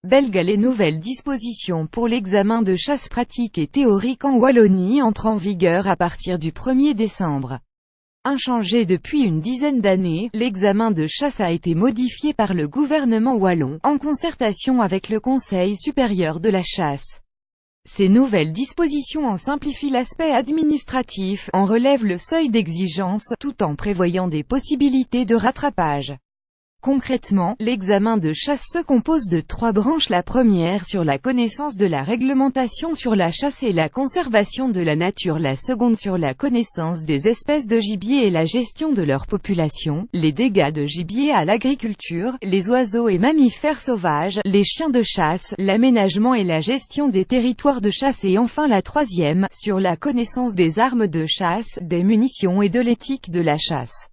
Belge. Les nouvelles dispositions pour l'examen de chasse pratique et théorique en Wallonie entrent en vigueur à partir du 1er décembre. Inchangé depuis une dizaine d'années, l'examen de chasse a été modifié par le gouvernement wallon, en concertation avec le Conseil supérieur de la chasse. Ces nouvelles dispositions en simplifient l'aspect administratif, en relèvent le seuil d'exigence, tout en prévoyant des possibilités de rattrapage. Concrètement, l'examen de chasse se compose de 3 branches. La première sur la connaissance de la réglementation sur la chasse et la conservation de la nature, la seconde sur la connaissance des espèces de gibier et la gestion de leur population, les dégâts de gibier à l'agriculture, les oiseaux et mammifères sauvages, les chiens de chasse, l'aménagement et la gestion des territoires de chasse, et enfin la troisième, sur la connaissance des armes de chasse, des munitions et de l'éthique de la chasse.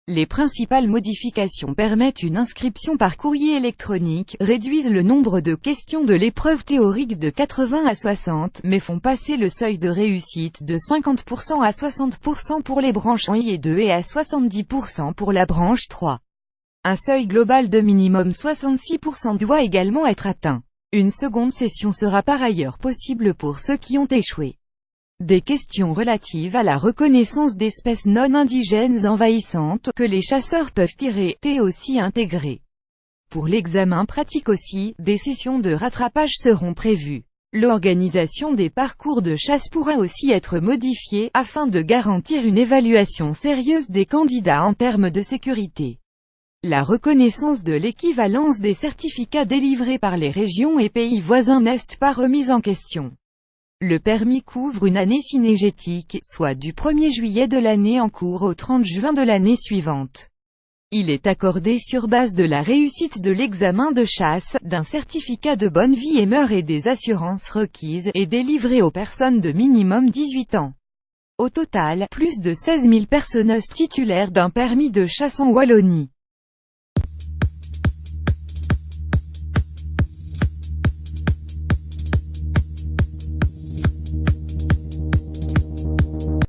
Les principales modifications permettent une inscription par courrier électronique, réduisent le nombre de questions de l'épreuve théorique de 80 à 60, mais font passer le seuil de réussite de 50% à 60% pour les branches 1 et 2 et à 70% pour la branche 3. Un seuil global de minimum 66% doit également être atteint. Une seconde session sera par ailleurs possible pour ceux qui ont échoué. Des questions relatives à la reconnaissance d'espèces non indigènes envahissantes, que les chasseurs peuvent tirer, étaient aussi intégrées. Pour l'examen pratique aussi, des sessions de rattrapage seront prévues. L'organisation des parcours de chasse pourra aussi être modifiée, afin de garantir une évaluation sérieuse des candidats en termes de sécurité. La reconnaissance de l'équivalence des certificats délivrés par les régions et pays voisins n'est pas remise en question. Le permis couvre une année cynégétique, soit du 1er juillet de l'année en cours au 30 juin de l'année suivante. Il est accordé sur base de la réussite de l'examen de chasse, d'un certificat de bonne vie et mœurs et des assurances requises, et délivré aux personnes de minimum 18 ans. Au total, plus de 16 000 personnes titulaires d'un permis de chasse en Wallonie.